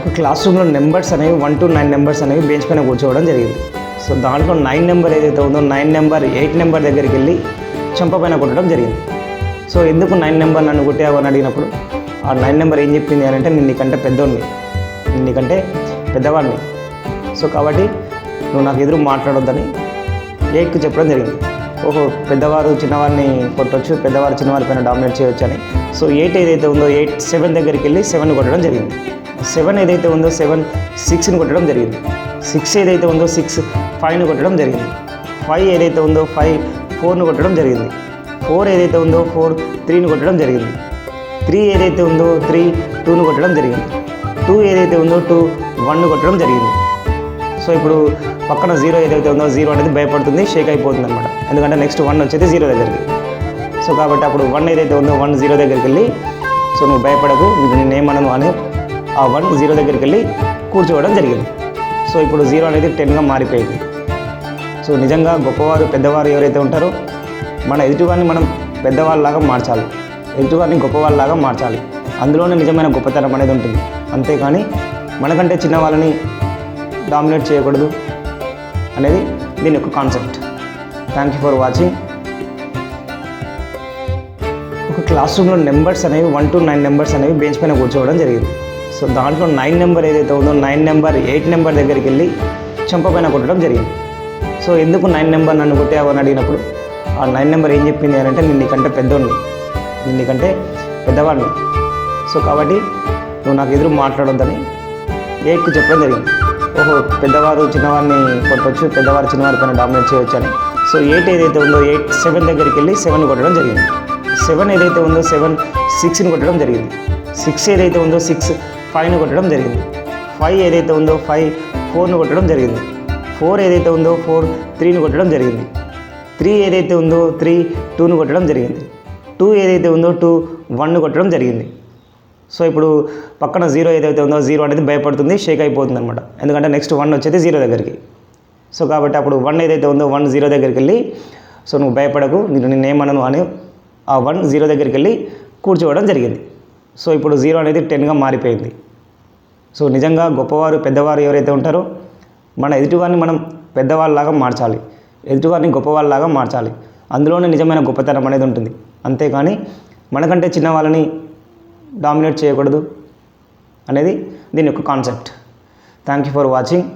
ఒక క్లాస్ రూమ్లో నెంబర్స్ అనేవి 1 to 9 నెంబర్స్ అనేవి బెంచ్ పైన కూర్చోవడం జరిగింది. సో దాంట్లో 9 నెంబర్ ఏదైతే ఉందో 9 నెంబర్ 8 నెంబర్ దగ్గరికి వెళ్ళి చెంప పైన కొట్టడం జరిగింది. సో ఎందుకు 9 నెంబర్ నన్ను కొట్టావు అని అడిగినప్పుడు ఆ 9 నెంబర్ ఏం చెప్పింది అని అంటే, నేను నీకంటే పెద్దోడిని, నేను నీకంటే పెద్దవాడిని, సో కాబట్టి నువ్వు నాకు ఎదురు మాట్లాడొద్దని 8కి చెప్పడం జరిగింది. ఓహో, పెద్దవారు చిన్నవారిని కొట్టొచ్చు, పెద్దవారు చిన్నవారి పైన డామినేట్ చేయొచ్చు అని. సో 8 ఏదైతే ఉందో 7 దగ్గరికి వెళ్ళి 7ని కొట్టడం జరిగింది. 7 ఏదైతే ఉందో 7 6ని కొట్టడం జరిగింది. 6 ఏదైతే ఉందో 6 5ని కొట్టడం జరిగింది. 5 ఏదైతే ఉందో 5 4ని కొట్టడం జరిగింది. 4 ఏదైతే ఉందో 4 3ని కొట్టడం జరిగింది. 3 ఏదైతే ఉందో 3 2ని కొట్టడం జరిగింది. 2 ఏదైతే ఉందో 2 1ని కొట్టడం జరిగింది. సో ఇప్పుడు పక్కన 0 ఏదైతే ఉందో 0 అనేది భయపడుతుంది, షేక్ అయిపోతుంది అనమాట. ఎందుకంటే నెక్స్ట్ 1 వచ్చేది 0 దగ్గరికి. సో కాబట్టి అప్పుడు 1 ఏదైతే ఉందో 1 0 దగ్గరికి వెళ్ళి, సో నువ్వు భయపడకు, నేనేమనను అని ఆ 1 0 దగ్గరికి వెళ్ళి కూర్చోవడం జరిగింది. సో ఇప్పుడు 0 అనేది 10గా మారిపోయింది. సో నిజంగా గొప్పవారు పెద్దవారు ఎవరైతే ఉంటారో మన ఎదుటివారిని మనం పెద్దవాళ్ళలాగా మార్చాలి, ఎదుటివారిని గొప్పవాళ్ళలాగా మార్చాలి. అందులోనే నిజమైన గొప్పతనం అనేది ఉంటుంది. అంతేకాని మనకంటే చిన్న వాళ్ళని డామినేట్ చేయకూడదు అనేది దీని యొక్క concept. Thank you for watching. ఒక క్లాస్ రూమ్లో నెంబర్స్ అనేవి 1 to 9 నెంబర్స్ అనేవి బెంచ్ పైన కూర్చోవడం జరిగింది. సో దాంట్లో 9 నెంబర్ ఏదైతే ఉందో 9 నెంబర్ 8 నెంబర్ దగ్గరికి వెళ్ళి చెంప పైన కొట్టడం జరిగింది. సో ఎందుకు 9 నెంబర్ నన్ను కొట్టావు అని అడిగినప్పుడు ఆ 9 నెంబర్ ఏం చెప్పింది అని అంటే, నేను నీకంటే పెద్దోడిని, నేను నీకంటే పెద్దవాడిని, సో కాబట్టి నువ్వు నాకు ఎదురు మాట్లాడొద్దని 8కి చెప్పడం జరిగింది. ఓహో, పెద్దవారు చిన్నవారిని కొట్టొచ్చు, పెద్దవారు చిన్నవారి పైన డామినేట్ చేయొచ్చు అని. సో 8 ఏదైతే ఉందో 7 దగ్గరికి వెళ్ళి 7ని కొట్టడం జరిగింది. 7 ఏదైతే ఉందో 7 6ని కొట్టడం జరిగింది. 6 ఏదైతే ఉందో 6 5ని కొట్టడం జరిగింది. 5 ఏదైతే ఉందో 5 4ని కొట్టడం జరిగింది. 4 ఏదైతే ఉందో 4 3ని కొట్టడం జరిగింది. 3 ఏదైతే ఉందో 3 2ని కొట్టడం జరిగింది. 2 ఏదైతే ఉందో 2 1ని కొట్టడం జరిగింది. సో ఇప్పుడు పక్కన 0 ఏదైతే ఉందో 0 అనేది భయపడుతుంది, షేక్ అయిపోతుంది అనమాట. ఎందుకంటే నెక్స్ట్ 1 వచ్చేది 0 దగ్గరికి. సో కాబట్టి అప్పుడు 1 ఏదైతే ఉందో 1 0 దగ్గరికి వెళ్ళి, సో నువ్వు భయపడకు, నేనేమనను అని ఆ 1 0 దగ్గరికి వెళ్ళి కూర్చోవడం జరిగింది. సో ఇప్పుడు 0 అనేది 10గా మారిపోయింది. సో నిజంగా గొప్పవారు పెద్దవారు ఎవరైతే ఉంటారో మన ఎదుటివారిని మనం పెద్దవాళ్ళలాగా మార్చాలి, ఎదుటివారిని గొప్పవాళ్ళలాగా మార్చాలి. అందులోనే నిజమైన గొప్పతనం అనేది ఉంటుంది. అంతేకాని మనకంటే చిన్న వాళ్ళని డామినేట్ చేయకూడదు అనేది దీని యొక్క concept. Thank you for watching.